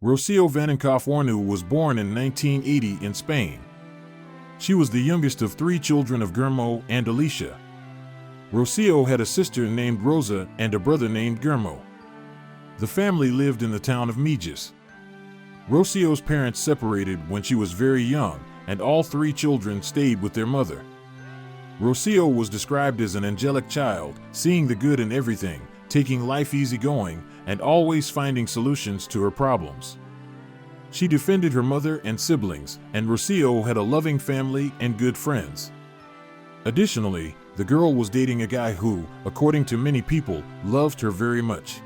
Rocío Wanninkhof Case was born in 1980 in Spain. She was the youngest of three children of Guillermo and Alicia. Rocío had a sister named Rosa and a brother named Guillermo. The family lived in the town of Mijas. Rocío's parents separated when she was very young, and all three children stayed with their mother. Rocío was described as an angelic child, seeing the good in everything, taking life easygoing, and always finding solutions to her problems. She defended her mother and siblings, and Rocío had a loving family and good friends. Additionally, the girl was dating a guy who, according to many people, loved her very much.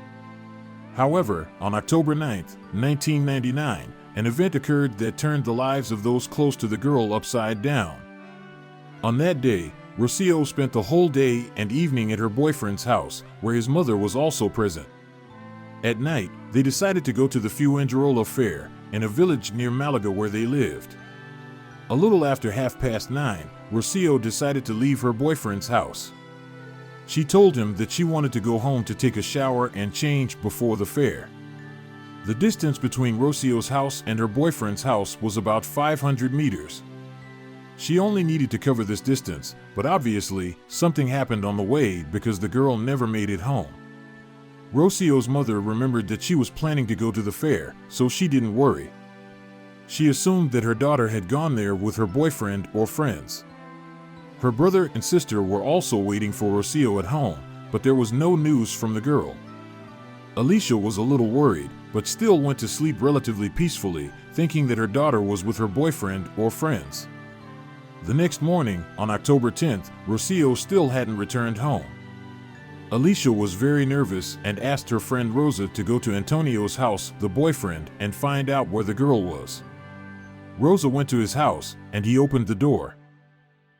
However, on October 9, 1999, an event occurred that turned the lives of those close to the girl upside down. On that day, Rocío spent the whole day and evening at her boyfriend's house, where his mother was also present. At night, they decided to go to the Fuengirola Fair, in a village near Malaga where they lived. A little after 9:30, Rocío decided to leave her boyfriend's house. She told him that she wanted to go home to take a shower and change before the fair. The distance between Rocío's house and her boyfriend's house was about 500 meters. She only needed to cover this distance, but obviously, something happened on the way because the girl never made it home. Rocío's mother remembered that she was planning to go to the fair, so she didn't worry. She assumed that her daughter had gone there with her boyfriend or friends. Her brother and sister were also waiting for Rocío at home, but there was no news from the girl. Alicia was a little worried, but still went to sleep relatively peacefully, thinking that her daughter was with her boyfriend or friends. The next morning, on October 10th, Rocío still hadn't returned home. Alicia was very nervous and asked her friend Rosa to go to Antonio's house, the boyfriend, and find out where the girl was. Rosa went to his house, and he opened the door.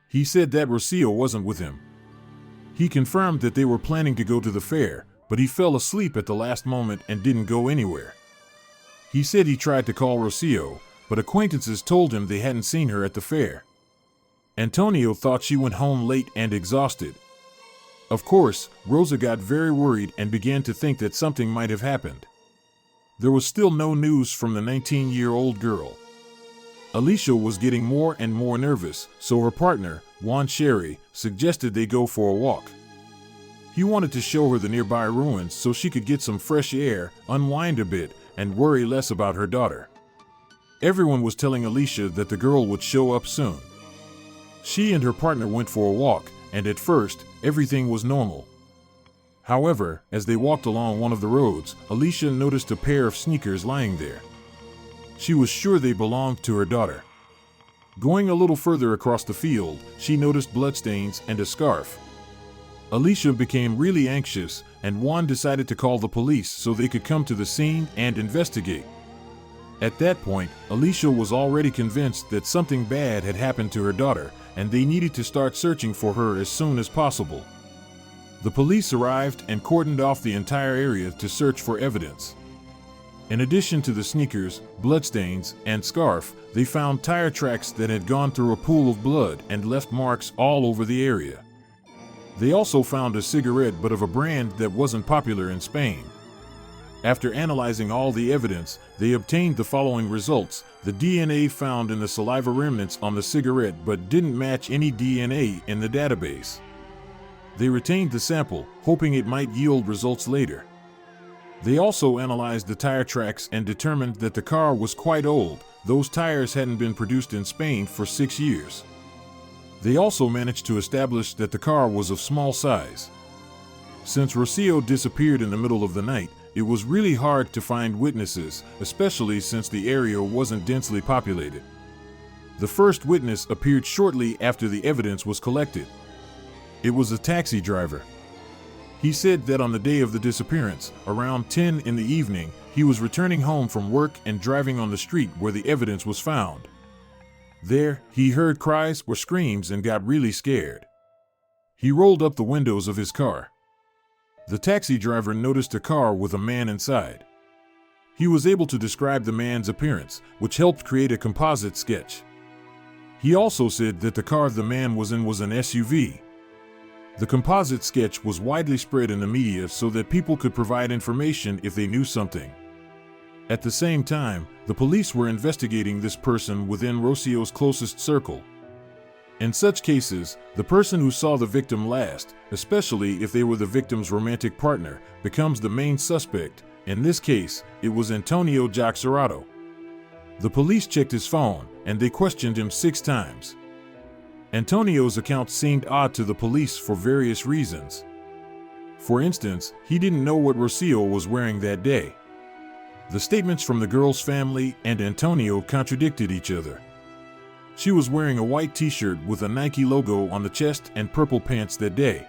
He said that Rocío wasn't with him. He confirmed that they were planning to go to the fair, but he fell asleep at the last moment and didn't go anywhere. He said he tried to call Rocío, but acquaintances told him they hadn't seen her at the fair. Antonio thought she went home late and exhausted. Of course, Rosa got very worried and began to think that something might have happened. There was still no news from the 19-year-old girl. Alicia was getting more and more nervous, so her partner, Juan Sherry, suggested they go for a walk. He wanted to show her the nearby ruins so she could get some fresh air, unwind a bit, and worry less about her daughter. Everyone was telling Alicia that the girl would show up soon. She and her partner went for a walk, and at first, everything was normal. However, as they walked along one of the roads, Alicia noticed a pair of sneakers lying there. She was sure they belonged to her daughter. Going a little further across the field, she noticed bloodstains and a scarf. Alicia became really anxious, and Juan decided to call the police so they could come to the scene and investigate. At that point, Alicia was already convinced that something bad had happened to her daughter, and they needed to start searching for her as soon as possible. The police arrived and cordoned off the entire area to search for evidence. In addition to the sneakers, bloodstains, and scarf, they found tire tracks that had gone through a pool of blood and left marks all over the area. They also found a cigarette, but of a brand that wasn't popular in Spain. After analyzing all the evidence, they obtained the following results. The DNA found in the saliva remnants on the cigarette but didn't match any DNA in the database. They retained the sample, hoping it might yield results later. They also analyzed the tire tracks and determined that the car was quite old. Those tires hadn't been produced in Spain for 6 years. They also managed to establish that the car was of small size. Since Rocío disappeared in the middle of the night, it was really hard to find witnesses, especially since the area wasn't densely populated. The first witness appeared shortly after the evidence was collected. It was a taxi driver. He said that on the day of the disappearance, around 10 in the evening, he was returning home from work and driving on the street where the evidence was found. There, he heard cries or screams and got really scared. He rolled up the windows of his car. The taxi driver noticed a car with a man inside. He was able to describe the man's appearance, which helped create a composite sketch. He also said that the car the man was in was an SUV. The composite sketch was widely spread in the media so that people could provide information if they knew something. At the same time, the police were investigating this person within Rocío's closest circle. In such cases, the person who saw the victim last, especially if they were the victim's romantic partner, becomes the main suspect. In this case, it was Antonio Jaxarato. The police checked his phone, and they questioned him 6 times. Antonio's account seemed odd to the police for various reasons. For instance, he didn't know what Rocío was wearing that day. The statements from the girl's family and Antonio contradicted each other. She was wearing a white t-shirt with a Nike logo on the chest and purple pants that day.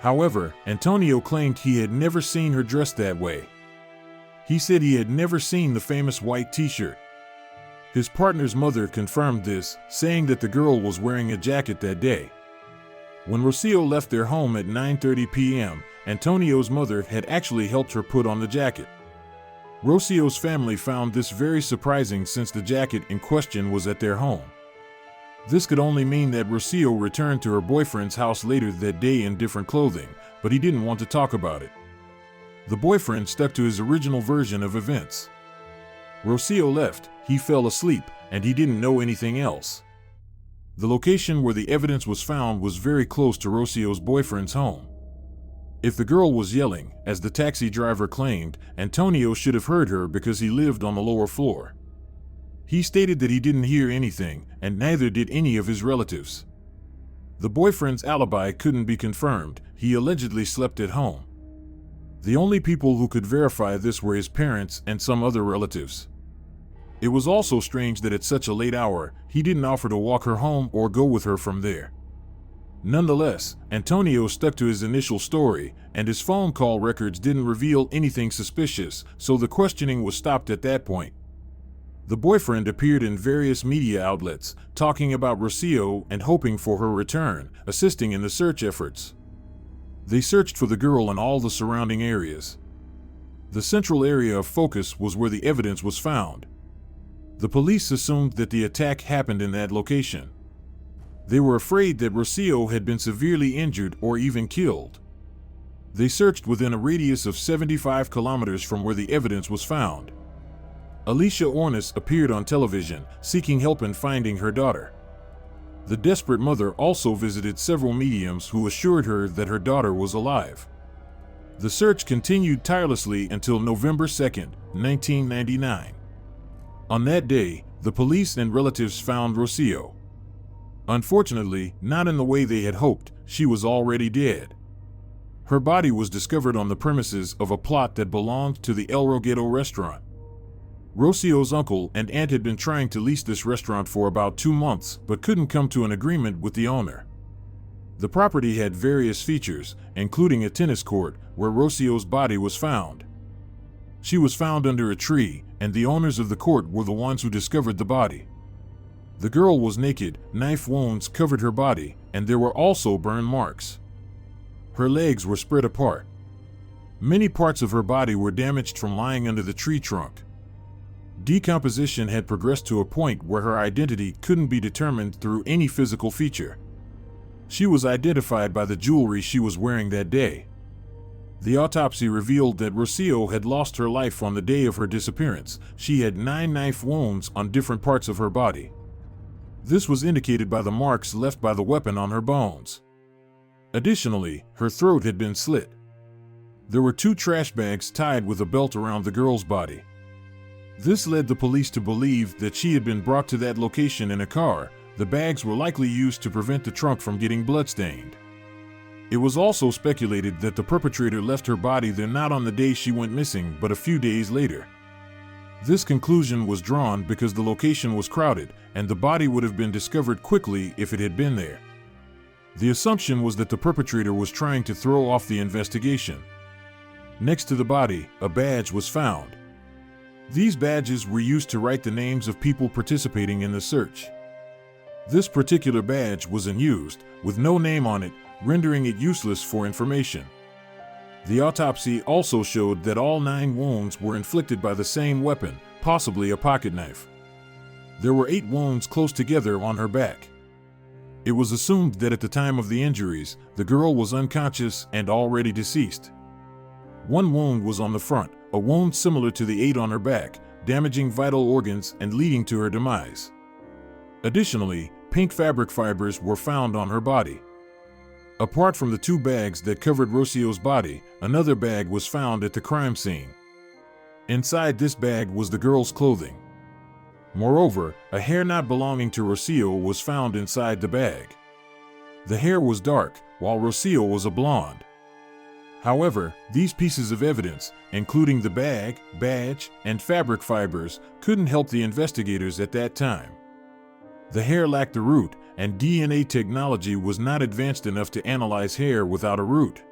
However, Antonio claimed he had never seen her dressed that way. He said he had never seen the famous white t-shirt. His partner's mother confirmed this, saying that the girl was wearing a jacket that day. When Rocío left their home at 9:30 p.m., Antonio's mother had actually helped her put on the jacket. Rocío's family found this very surprising since the jacket in question was at their home. This could only mean that Rocío returned to her boyfriend's house later that day in different clothing, but he didn't want to talk about it. The boyfriend stuck to his original version of events. Rocío left, he fell asleep, and he didn't know anything else. The location where the evidence was found was very close to Rocío's boyfriend's home. If the girl was yelling, as the taxi driver claimed, Antonio should have heard her because he lived on the lower floor. He stated that he didn't hear anything, and neither did any of his relatives. The boyfriend's alibi couldn't be confirmed. He allegedly slept at home. The only people who could verify this were his parents and some other relatives. It was also strange that at such a late hour, he didn't offer to walk her home or go with her from there. Nonetheless, Antonio stuck to his initial story, and his phone call records didn't reveal anything suspicious, so the questioning was stopped at that point. The boyfriend appeared in various media outlets, talking about Rocío and hoping for her return, assisting in the search efforts. They searched for the girl in all the surrounding areas. The central area of focus was where the evidence was found. The police assumed that the attack happened in that location. They were afraid that Rocío had been severely injured or even killed. They searched within a radius of 75 kilometers from where the evidence was found. Alicia Ornes appeared on television, seeking help in finding her daughter. The desperate mother also visited several mediums who assured her that her daughter was alive. The search continued tirelessly until November 2, 1999. On that day, the police and relatives found Rocío. Unfortunately, not in the way they had hoped. She was already dead. Her body was discovered on the premises of a plot that belonged to the El Roguedo restaurant. Rocío's uncle and aunt had been trying to lease this restaurant for about 2 months, but couldn't come to an agreement with the owner. The property had various features, including a tennis court, where Rocío's body was found. She was found under a tree, and the owners of the court were the ones who discovered the body. The girl was naked, knife wounds covered her body, and there were also burn marks. Her legs were spread apart. Many parts of her body were damaged from lying under the tree trunk. Decomposition had progressed to a point where her identity couldn't be determined through any physical feature. She was identified by the jewelry she was wearing that day. The autopsy revealed that Rocío had lost her life on the day of her disappearance. She had 9 knife wounds on different parts of her body. This was indicated by the marks left by the weapon on her bones. Additionally, her throat had been slit. There were 2 trash bags tied with a belt around the girl's body. This led the police to believe that she had been brought to that location in a car. The bags were likely used to prevent the trunk from getting bloodstained. It was also speculated that the perpetrator left her body there not on the day she went missing, but a few days later. This conclusion was drawn because the location was crowded, and the body would have been discovered quickly if it had been there. The assumption was that the perpetrator was trying to throw off the investigation. Next to the body, a badge was found. These badges were used to write the names of people participating in the search. This particular badge was unused, with no name on it, rendering it useless for information. The autopsy also showed that all 9 wounds were inflicted by the same weapon, possibly a pocket knife. There were 8 wounds close together on her back. It was assumed that at the time of the injuries, the girl was unconscious and already deceased. 1 wound was on the front, a wound similar to the 8 on her back, damaging vital organs and leading to her demise. Additionally, pink fabric fibers were found on her body. Apart from the 2 bags that covered Rocío's body, another bag was found at the crime scene. Inside this bag was the girl's clothing. Moreover, a hair not belonging to Rocío was found inside the bag. The hair was dark, while Rocío was a blonde. However, these pieces of evidence, including the bag, badge, and fabric fibers, couldn't help the investigators at that time. The hair lacked a root, and DNA technology was not advanced enough to analyze hair without a root.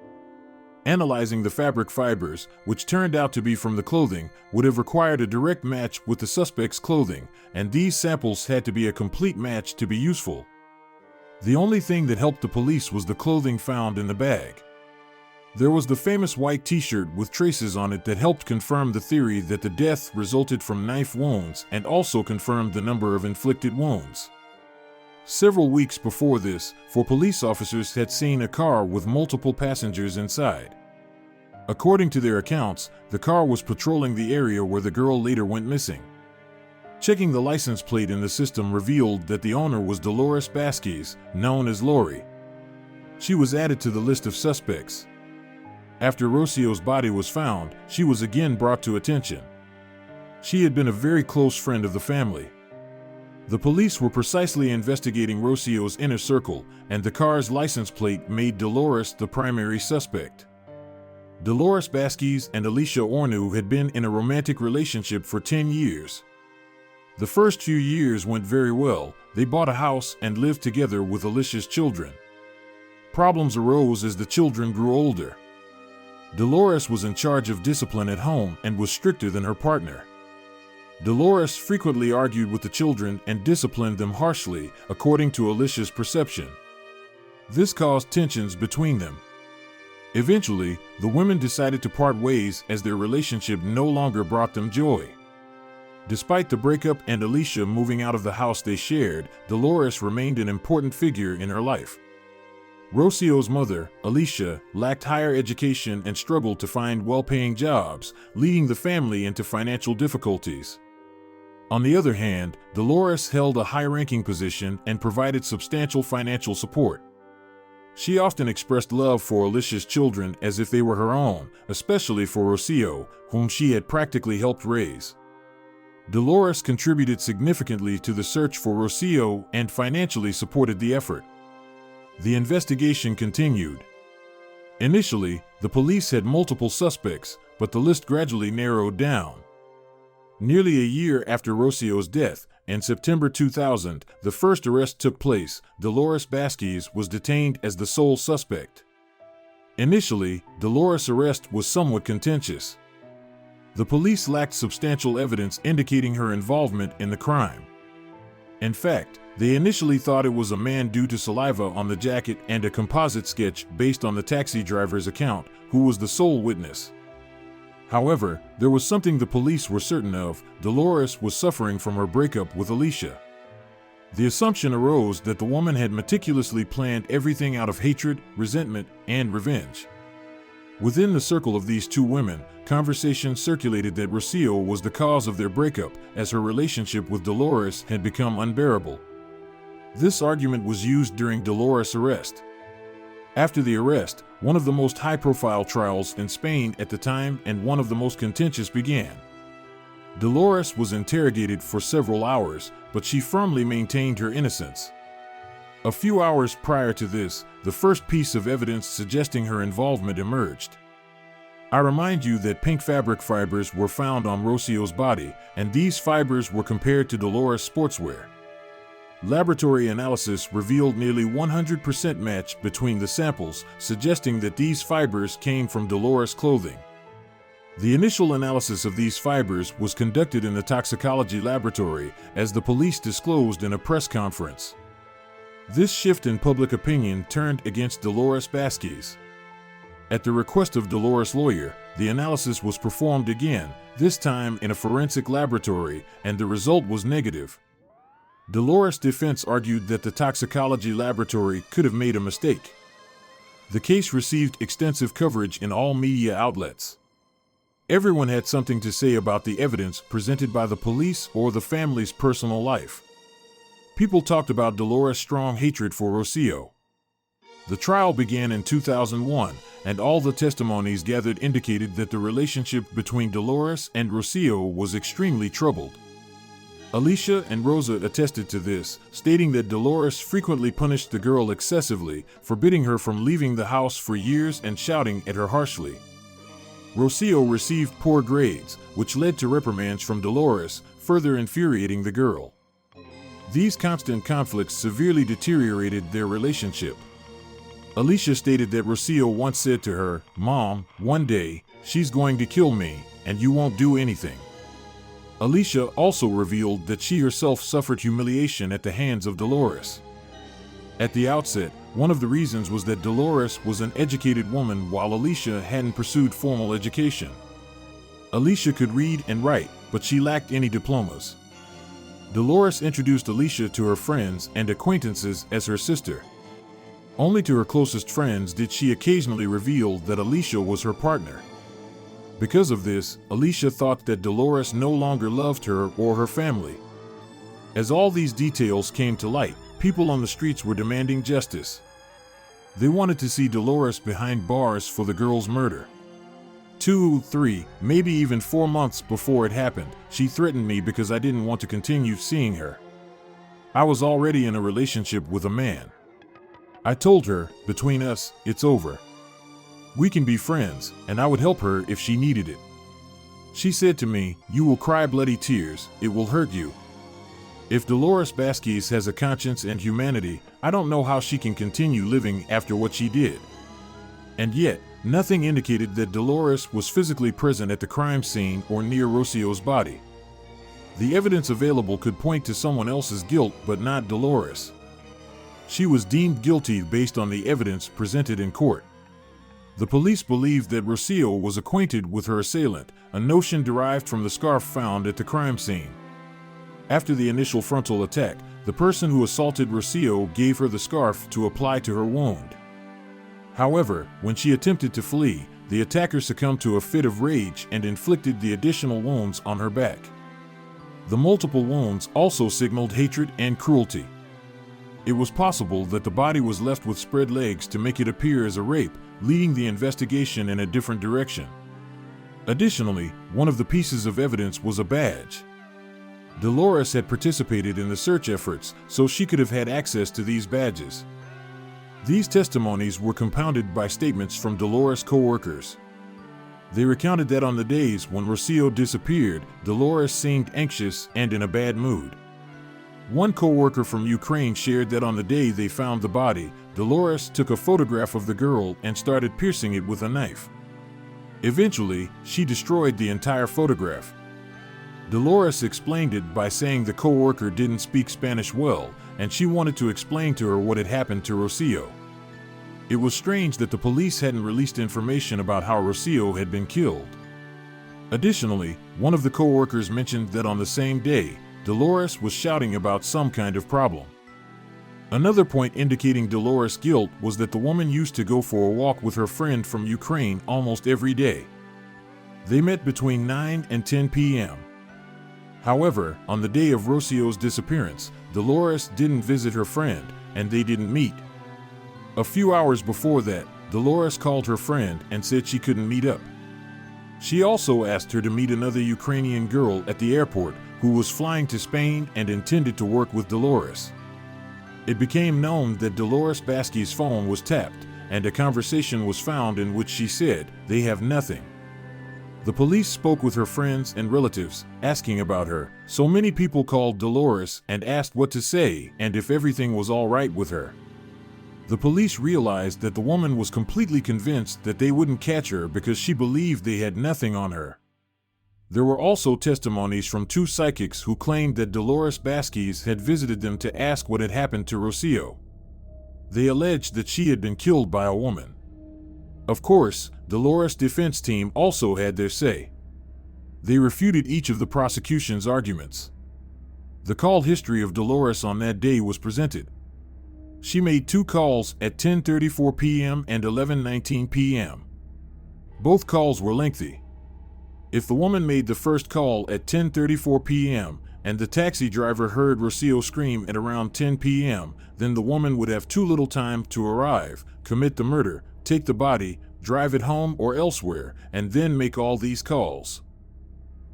Analyzing the fabric fibers, which turned out to be from the clothing, would have required a direct match with the suspect's clothing, and these samples had to be a complete match to be useful. The only thing that helped the police was the clothing found in the bag. There was the famous white t-shirt with traces on it that helped confirm the theory that the death resulted from knife wounds and also confirmed the number of inflicted wounds. Several weeks before this, 4 police officers had seen a car with multiple passengers inside. According to their accounts, the car was patrolling the area where the girl later went missing. Checking the license plate in the system revealed that the owner was Dolores Vasquez, known as Lori. She was added to the list of suspects. After Rocío's body was found, she was again brought to attention. She had been a very close friend of the family. The police were precisely investigating Rocío's inner circle, and the car's license plate made Dolores the primary suspect. Dolores Vasquez and Alicia Ornu had been in a romantic relationship for 10 years. The first few years went very well. They bought a house and lived together with Alicia's children. Problems arose as the children grew older. Dolores was in charge of discipline at home and was stricter than her partner. Dolores frequently argued with the children and disciplined them harshly, according to Alicia's perception. This caused tensions between them. Eventually, the women decided to part ways as their relationship no longer brought them joy. Despite the breakup and Alicia moving out of the house they shared, Dolores remained an important figure in her life. Rocío's mother, Alicia, lacked higher education and struggled to find well-paying jobs, leading the family into financial difficulties. On the other hand, Dolores held a high-ranking position and provided substantial financial support. She often expressed love for Alicia's children as if they were her own, especially for Rocío, whom she had practically helped raise. Dolores contributed significantly to the search for Rocío and financially supported the effort. The investigation continued. Initially, the police had multiple suspects, but the list gradually narrowed down. Nearly a year after Rocío's death, in September 2000, the first arrest took place. Dolores Vasquez was detained as the sole suspect. Initially, Dolores' arrest was somewhat contentious. The police lacked substantial evidence indicating her involvement in the crime. In fact, they initially thought it was a man due to saliva on the jacket and a composite sketch based on the taxi driver's account, who was the sole witness. However, there was something the police were certain of: Dolores was suffering from her breakup with Alicia. The assumption arose that the woman had meticulously planned everything out of hatred, resentment, and revenge. Within the circle of these 2 women, conversation circulated that Rocío was the cause of their breakup, as her relationship with Dolores had become unbearable. This argument was used during Dolores' arrest. After the arrest, one of the most high-profile trials in Spain at the time and one of the most contentious began. Dolores was interrogated for several hours, but she firmly maintained her innocence. A few hours prior to this, the first piece of evidence suggesting her involvement emerged. I remind you that pink fabric fibers were found on Rocío's body, and these fibers were compared to Dolores' sportswear. Laboratory analysis revealed nearly 100% match between the samples, suggesting that these fibers came from Dolores' clothing. The initial analysis of these fibers was conducted in the toxicology laboratory, as the police disclosed in a press conference. This shift in public opinion turned against Dolores Vasquez. At the request of Dolores' lawyer, the analysis was performed again, this time in a forensic laboratory, and the result was negative. Dolores' defense argued that the toxicology laboratory could have made a mistake. The case received extensive coverage in all media outlets. Everyone had something to say about the evidence presented by the police or the family's personal life. People talked about Dolores' strong hatred for Rocío. The trial began in 2001, and all the testimonies gathered indicated that the relationship between Dolores and Rocío was extremely troubled. Alicia and Rosa attested to this, stating that Dolores frequently punished the girl excessively, forbidding her from leaving the house for years and shouting at her harshly. Rocío received poor grades, which led to reprimands from Dolores, further infuriating the girl. These constant conflicts severely deteriorated their relationship. Alicia stated that Rocío once said to her, "Mom, one day, she's going to kill me, and you won't do anything." Alicia also revealed that she herself suffered humiliation at the hands of Dolores. At the outset, one of the reasons was that Dolores was an educated woman while Alicia hadn't pursued formal education. Alicia could read and write, but she lacked any diplomas. Dolores introduced Alicia to her friends and acquaintances as her sister. Only to her closest friends did she occasionally reveal that Alicia was her partner. Because of this, Alicia thought that Dolores no longer loved her or her family. As all these details came to light, people on the streets were demanding justice. They wanted to see Dolores behind bars for the girl's murder. 2, 3, maybe even 4 months before it happened, she threatened me because I didn't want to continue seeing her. I was already in a relationship with a man. I told her, between us, it's over. We can be friends, and I would help her if she needed it. She said to me, "You will cry bloody tears, it will hurt you." If Dolores Vazquez has a conscience and humanity, I don't know how she can continue living after what she did. And yet, nothing indicated that Dolores was physically present at the crime scene or near Rocío's body. The evidence available could point to someone else's guilt, but not Dolores. She was deemed guilty based on the evidence presented in court. The police believed that Rocío was acquainted with her assailant, a notion derived from the scarf found at the crime scene. After the initial frontal attack, the person who assaulted Rocío gave her the scarf to apply to her wound. However, when she attempted to flee, the attacker succumbed to a fit of rage and inflicted the additional wounds on her back. The multiple wounds also signaled hatred and cruelty. It was possible that the body was left with spread legs to make it appear as a rape, leading the investigation in a different direction. Additionally, one of the pieces of evidence was a badge. Dolores had participated in the search efforts, so she could have had access to these badges. These testimonies were compounded by statements from Dolores' co-workers. They recounted that on the days when Rocío disappeared, Dolores seemed anxious and in a bad mood. One co-worker from Ukraine shared that on the day they found the body, Dolores took a photograph of the girl and started piercing it with a knife. Eventually, she destroyed the entire photograph. Dolores explained it by saying the co-worker didn't speak Spanish well, and she wanted to explain to her what had happened to Rocío. It was strange that the police hadn't released information about how Rocío had been killed. Additionally, one of the co-workers mentioned that on the same day, Dolores was shouting about some kind of problem. Another point indicating Dolores' guilt was that the woman used to go for a walk with her friend from Ukraine almost every day. They met between 9 and 10 p.m. However, on the day of Rocío's disappearance, Dolores didn't visit her friend, and they didn't meet. A few hours before that, Dolores called her friend and said she couldn't meet up. She also asked her to meet another Ukrainian girl at the airport who was flying to Spain and intended to work with Dolores. It became known that Dolores Vazquez's phone was tapped, and a conversation was found in which she said, "They have nothing." The police spoke with her friends and relatives, asking about her, so many people called Dolores and asked what to say and if everything was all right with her. The police realized that the woman was completely convinced that they wouldn't catch her because she believed they had nothing on her. There were also testimonies from 2 psychics who claimed that Dolores Vazquez had visited them to ask what had happened to Rocío. They alleged that she had been killed by a woman. Of course, Dolores' defense team also had their say. They refuted each of the prosecution's arguments. The call history of Dolores on that day was presented. She made 2 calls at 10:34 p.m. and 11:19 p.m. Both calls were lengthy. If the woman made the first call at 10:34 p.m., and the taxi driver heard Rocío scream at around 10 p.m., then the woman would have too little time to arrive, commit the murder, take the body, drive it home or elsewhere, and then make all these calls.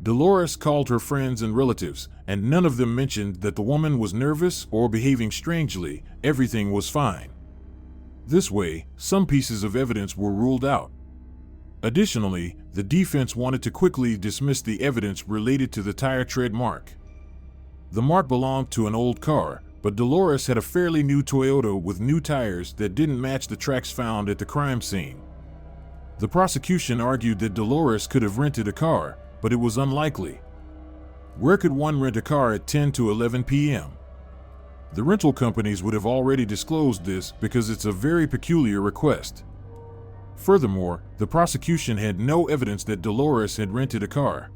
Dolores called her friends and relatives, and none of them mentioned that the woman was nervous or behaving strangely. Everything was fine. This way, some pieces of evidence were ruled out. Additionally, the defense wanted to quickly dismiss the evidence related to the tire tread mark. The mark belonged to an old car, but Dolores had a fairly new Toyota with new tires that didn't match the tracks found at the crime scene. The prosecution argued that Dolores could have rented a car, but it was unlikely. Where could one rent a car at 10 to 11 p.m.? The rental companies would have already disclosed this because it's a very peculiar request. Furthermore, the prosecution had no evidence that Dolores had rented a car.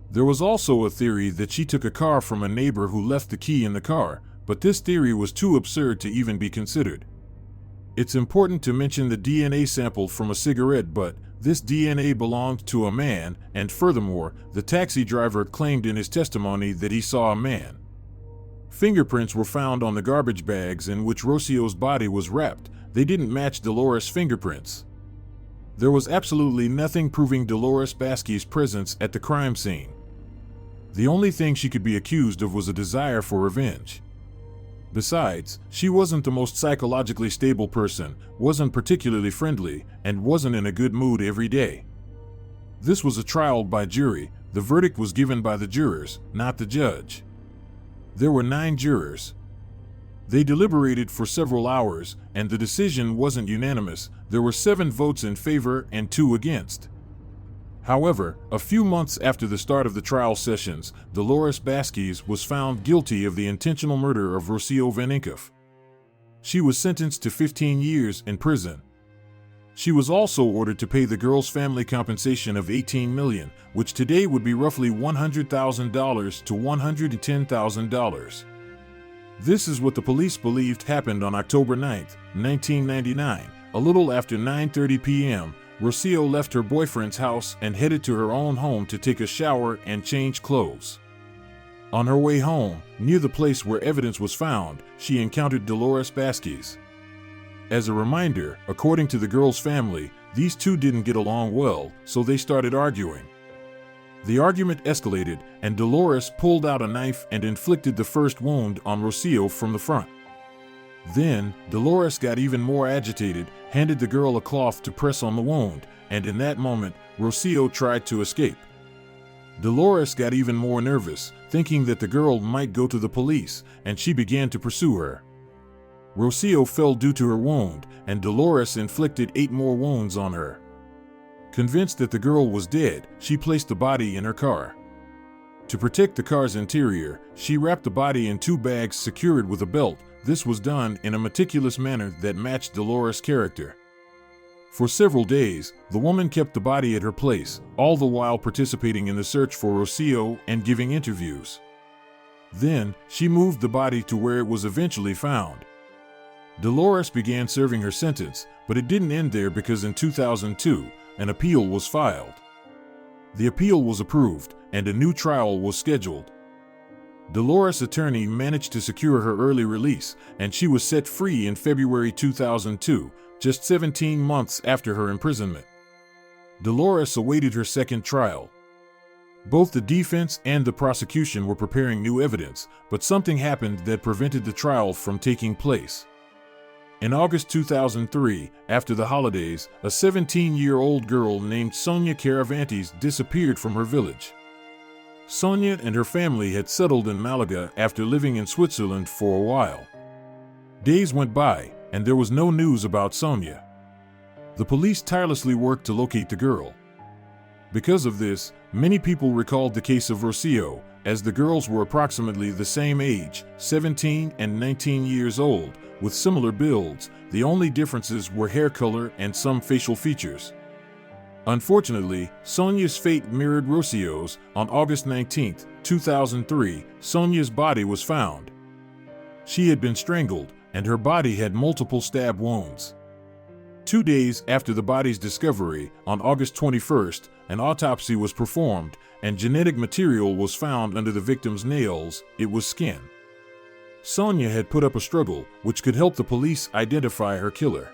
There was also a theory that she took a car from a neighbor who left the key in the car, but this theory was too absurd to even be considered. It's important to mention the DNA sample from a cigarette butt. This DNA belonged to a man, and furthermore, the taxi driver claimed in his testimony that he saw a man. Fingerprints were found on the garbage bags in which Rocío's body was wrapped. They didn't match Dolores' fingerprints. There was absolutely nothing proving Dolores Basqui's presence at the crime scene. The only thing she could be accused of was a desire for revenge. Besides, she wasn't the most psychologically stable person, wasn't particularly friendly, and wasn't in a good mood every day. This was a trial by jury. The verdict was given by the jurors, not the judge. There were 9 jurors. They deliberated for several hours, and the decision wasn't unanimous. There were 7 votes in favor and 2 against. However, a few months after the start of the trial sessions, Dolores Basqui's was found guilty of the intentional murder of Rocío Wanninkhof. She was sentenced to 15 years in prison. She was also ordered to pay the girl's family compensation of $18 million, which today would be roughly $100,000 to $110,000. This is what the police believed happened on October 9, 1999, a little after 9:30 p.m., Rocío left her boyfriend's house and headed to her own home to take a shower and change clothes. On her way home, near the place where evidence was found, she encountered Dolores Basqui's. As a reminder, according to the girl's family, these two didn't get along well, so they started arguing. The argument escalated, and Dolores pulled out a knife and inflicted the first wound on Rocío from the front. Then, Dolores got even more agitated, handed the girl a cloth to press on the wound, and in that moment, Rocío tried to escape. Dolores got even more nervous, thinking that the girl might go to the police, and she began to pursue her. Rocío fell due to her wound, and Dolores inflicted 8 more wounds on her. Convinced that the girl was dead, she placed the body in her car. To protect the car's interior, she wrapped the body in 2 bags secured with a belt. This was done in a meticulous manner that matched Dolores' character. For several days, the woman kept the body at her place, all the while participating in the search for Rocío and giving interviews. Then, she moved the body to where it was eventually found. Dolores began serving her sentence, but it didn't end there because in 2002, an appeal was filed. The appeal was approved, and a new trial was scheduled. Dolores' attorney managed to secure her early release, and she was set free in February 2002, just 17 months after her imprisonment. Dolores awaited her second trial. Both the defense and the prosecution were preparing new evidence, but something happened that prevented the trial from taking place. In August 2003, after the holidays, a 17-year-old girl named Sonia Caravantes disappeared from her village. Sonia and her family had settled in Malaga after living in Switzerland for a while. Days went by, and there was no news about Sonia. The police tirelessly worked to locate the girl. Because of this, many people recalled the case of Rocío, as the girls were approximately the same age, 17 and 19 years old, with similar builds. The only differences were hair color and some facial features. Unfortunately, Sonia's fate mirrored Rocío's. On August 19, 2003, Sonia's body was found. She had been strangled, and her body had multiple stab wounds. 2 days after the body's discovery, on August 21, an autopsy was performed, and genetic material was found under the victim's nails. It was skin. Sonia had put up a struggle, which could help the police identify her killer.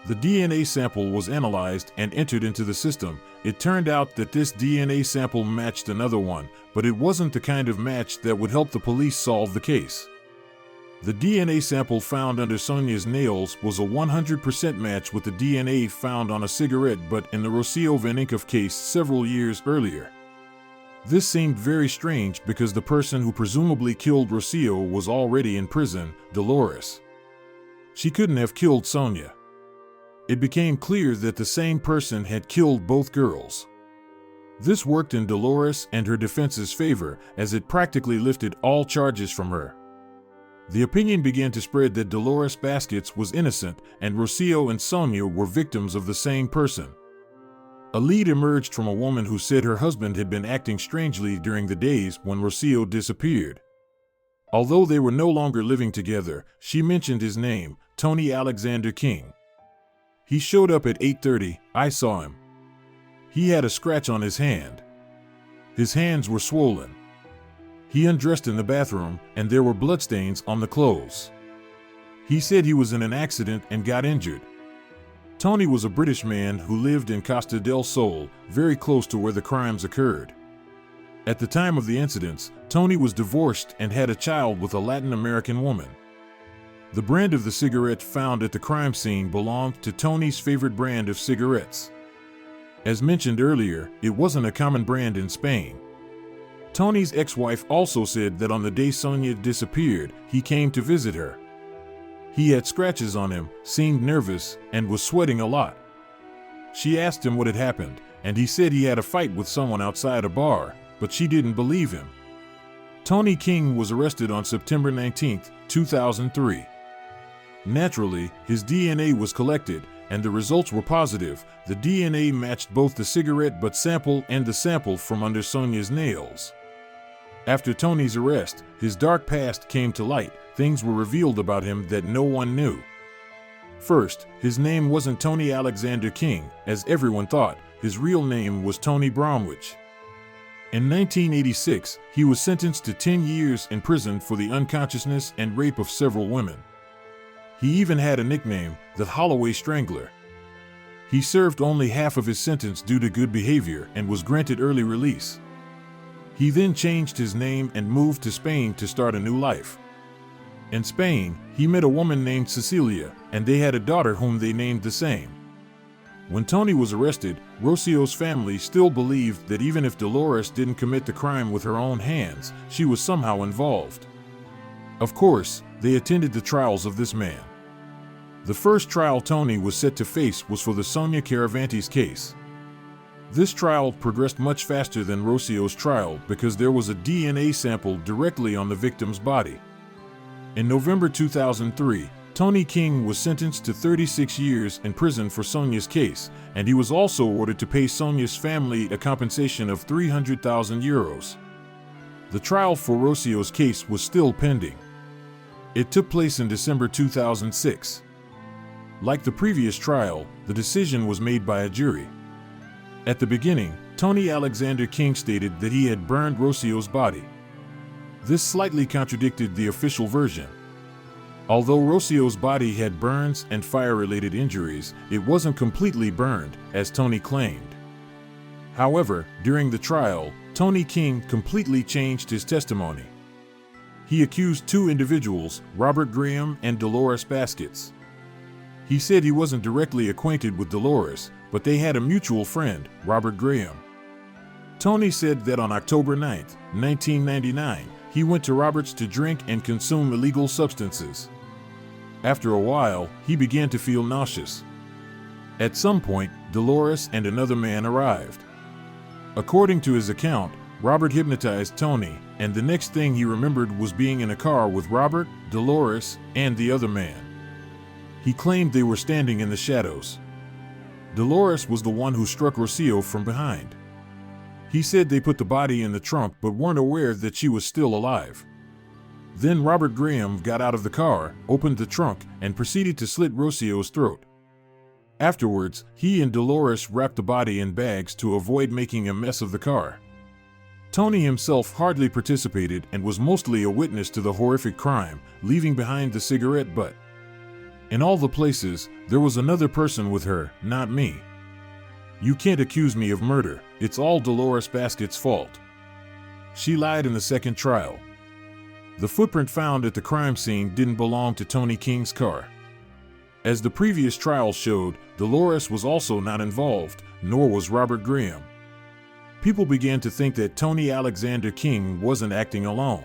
The DNA sample was analyzed and entered into the system. It turned out that this DNA sample matched another one, but it wasn't the kind of match that would help the police solve the case. The DNA sample found under Sonia's nails was a 100% match with the DNA found on a cigarette butt in the Rocío Wanninkhof case several years earlier. This seemed very strange because the person who presumably killed Rocío was already in prison, Dolores. She couldn't have killed Sonia. It became clear that the same person had killed both girls. This worked in Dolores and her defense's favor, as it practically lifted all charges from her. The opinion began to spread that Dolores Baskets was innocent and Rocío and Sonia were victims of the same person. A lead emerged from a woman who said her husband had been acting strangely during the days when Rocío disappeared. Although they were no longer living together, she mentioned his name, Tony Alexander King. He showed up at 8:30. I saw him. He had a scratch on his hand. His hands were swollen. He undressed in the bathroom, and there were bloodstains on the clothes. He said he was in an accident and got injured. Tony was a British man who lived in Costa del Sol, very close to where the crimes occurred. At the time of the incidents, Tony was divorced and had a child with a Latin American woman. The brand of the cigarette found at the crime scene belonged to Tony's favorite brand of cigarettes. As mentioned earlier, it wasn't a common brand in Spain. Tony's ex-wife also said that on the day Sonia disappeared, he came to visit her. He had scratches on him, seemed nervous, and was sweating a lot. She asked him what had happened, and he said he had a fight with someone outside a bar, but she didn't believe him. Tony King was arrested on September 19, 2003. Naturally, his DNA was collected, and the results were positive. The DNA matched both the cigarette butt sample and the sample from under Sonia's nails. After Tony's arrest, his dark past came to light. Things were revealed about him that no one knew. First, his name wasn't Tony Alexander King, as everyone thought. His real name was Tony Bromwich. In 1986, he was sentenced to 10 years in prison for the unconsciousness and rape of several women. He even had a nickname, the Holloway Strangler. He served only half of his sentence due to good behavior and was granted early release. He then changed his name and moved to Spain to start a new life. In Spain, he met a woman named Cecilia, and they had a daughter whom they named the same. When Tony was arrested, Rocío's family still believed that even if Dolores didn't commit the crime with her own hands, she was somehow involved. Of course, they attended the trials of this man. The first trial Tony was set to face was for the Sonia Caravantes case. This trial progressed much faster than Rocío's trial because there was a DNA sample directly on the victim's body. In November 2003, Tony King was sentenced to 36 years in prison for Sonia's case, and he was also ordered to pay Sonia's family a compensation of €300,000. The trial for Rocío's case was still pending. It took place in December 2006. Like the previous trial, the decision was made by a jury. At the beginning, Tony Alexander King stated that he had burned Rocío's body. This slightly contradicted the official version. Although Rocío's body had burns and fire-related injuries, it wasn't completely burned, as Tony claimed. However, during the trial, Tony King completely changed his testimony. He accused two individuals, Robert Graham and Dolores Baskets. He said he wasn't directly acquainted with Dolores, but they had a mutual friend, Robert Graham. Tony said that on October 9, 1999, he went to Robert's to drink and consume illegal substances. After a while, he began to feel nauseous. At some point, Dolores and another man arrived. According to his account, Robert hypnotized Tony, and the next thing he remembered was being in a car with Robert, Dolores, and the other man. He claimed they were standing in the shadows. Dolores was the one who struck Rocío from behind. He said they put the body in the trunk but weren't aware that she was still alive. Then Robert Graham got out of the car, opened the trunk, and proceeded to slit Rocío's throat. Afterwards, he and Dolores wrapped the body in bags to avoid making a mess of the car. Tony himself hardly participated and was mostly a witness to the horrific crime, leaving behind the cigarette butt. In all the places, there was another person with her, not me. You can't accuse me of murder, it's all Dolores Baskett's fault. She lied in the second trial. The footprint found at the crime scene didn't belong to Tony King's car. As the previous trial showed, Dolores was also not involved, nor was Robert Graham. People began to think that Tony Alexander King wasn't acting alone.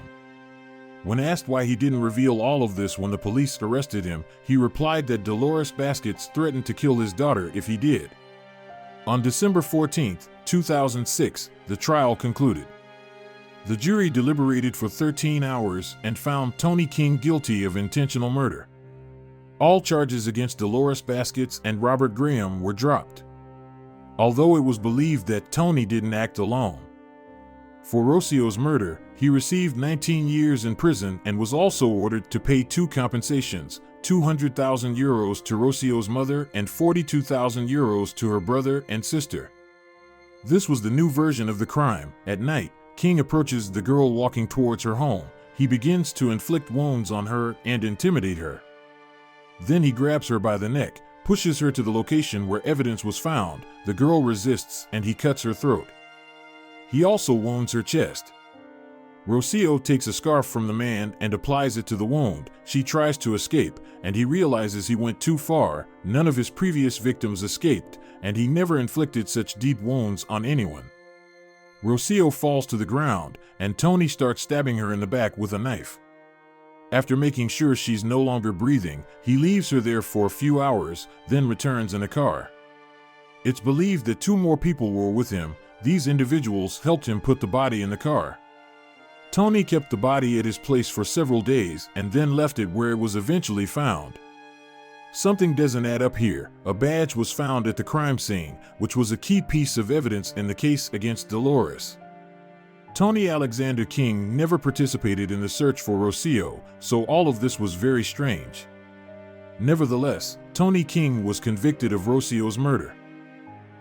When asked why he didn't reveal all of this when the police arrested him, he replied that Dolores Basket threatened to kill his daughter if he did. On December 14, 2006, the trial concluded. The jury deliberated for 13 hours and found Tony King guilty of intentional murder. All charges against Dolores Basket and Robert Graham were dropped, although it was believed that Tony didn't act alone. For Rocío's murder, he received 19 years in prison and was also ordered to pay two compensations, €200,000 to Rocío's mother and €42,000 to her brother and sister. This was the new version of the crime. At night, King approaches the girl walking towards her home. He begins to inflict wounds on her and intimidate her. Then he grabs her by the neck, pushes her to the location where evidence was found. The girl resists and he cuts her throat. He also wounds her chest. Rocío takes a scarf from the man and applies it to the wound. She tries to escape, and he realizes he went too far. None of his previous victims escaped, and he never inflicted such deep wounds on anyone. Rocío falls to the ground, and Tony starts stabbing her in the back with a knife. After making sure she's no longer breathing, he leaves her there for a few hours, then returns in a car. It's believed that two more people were with him. These individuals helped him put the body in the car. Tony kept the body at his place for several days and then left it where it was eventually found. Something doesn't add up here. A badge was found at the crime scene, which was a key piece of evidence in the case against Dolores. Tony Alexander King never participated in the search for Rocío, so all of this was very strange. Nevertheless, Tony King was convicted of Rocío's murder.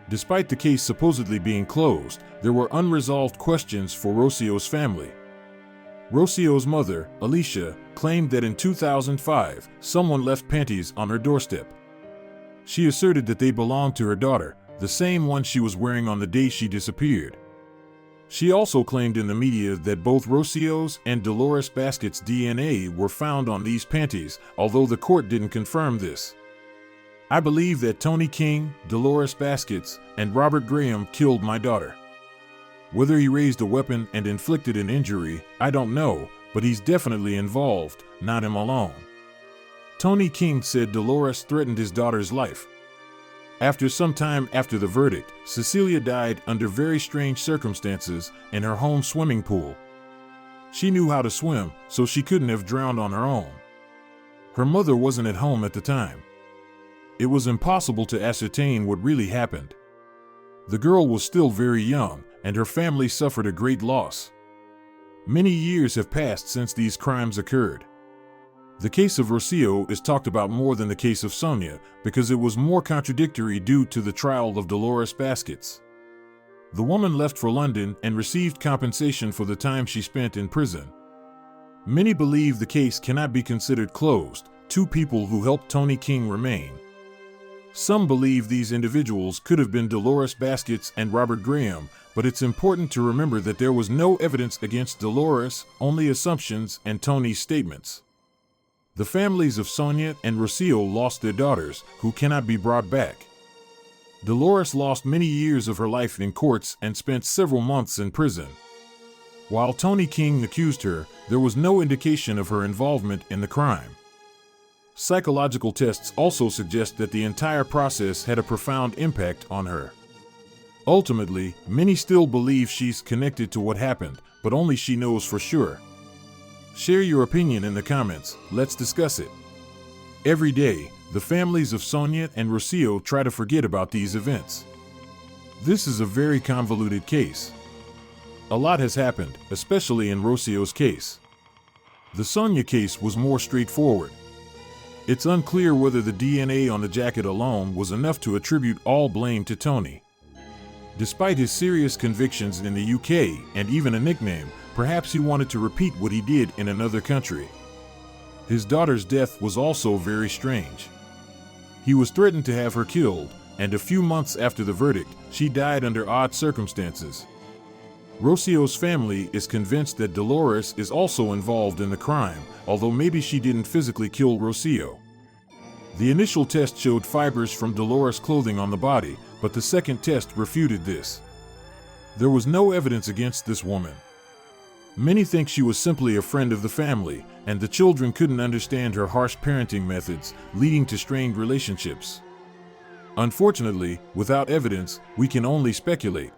Despite the case supposedly being closed, there were unresolved questions for Rocío's family. Rocío's mother, Alicia, claimed that in 2005, someone left panties on her doorstep. She asserted that they belonged to her daughter, the same one she was wearing on the day she disappeared. She also claimed in the media that both Rocío's and Dolores Basket's DNA were found on these panties, although the court didn't confirm this. I believe that Tony King, Dolores Basket, and Robert Graham killed my daughter. Whether he raised a weapon and inflicted an injury, I don't know, but he's definitely involved, not him alone. Tony King said Dolores threatened his daughter's life. After some time after the verdict, Cecilia died under very strange circumstances in her home swimming pool. She knew how to swim, so she couldn't have drowned on her own. Her mother wasn't at home at the time. It was impossible to ascertain what really happened. The girl was still very young, and her family suffered a great loss. Many years have passed since these crimes occurred. The case of Rocío is talked about more than the case of Sonia because it was more contradictory due to the trial of Dolores Basket. The woman left for London and received compensation for the time she spent in prison. Many believe the case cannot be considered closed. Two people who helped Tony King remain. Some believe these individuals could have been Dolores Basket and Robert Graham, but it's important to remember that there was no evidence against Dolores, only assumptions and Tony's statements. The families of Sonia and Rocío lost their daughters, who cannot be brought back. Dolores lost many years of her life in courts and spent several months in prison. While Tony King accused her, there was no indication of her involvement in the crime. Psychological tests also suggest that the entire process had a profound impact on her. Ultimately, many still believe she's connected to what happened, but only she knows for sure. Share your opinion in the comments, let's discuss it. Every day, the families of Sonia and Rocío try to forget about these events. This is a very convoluted case. A lot has happened, especially in Rocío's case. The Sonia case was more straightforward. It's unclear whether the DNA on the jacket alone was enough to attribute all blame to Tony. Despite his serious convictions in the UK and even a nickname, perhaps he wanted to repeat what he did in another country. His daughter's death was also very strange. He was threatened to have her killed, and a few months after the verdict, she died under odd circumstances. Rocío's family is convinced that Dolores is also involved in the crime, although maybe she didn't physically kill Rocío. The initial test showed fibers from Dolores' clothing on the body, but the second test refuted this. There was no evidence against this woman. Many think she was simply a friend of the family, and the children couldn't understand her harsh parenting methods, leading to strained relationships. Unfortunately, without evidence, we can only speculate.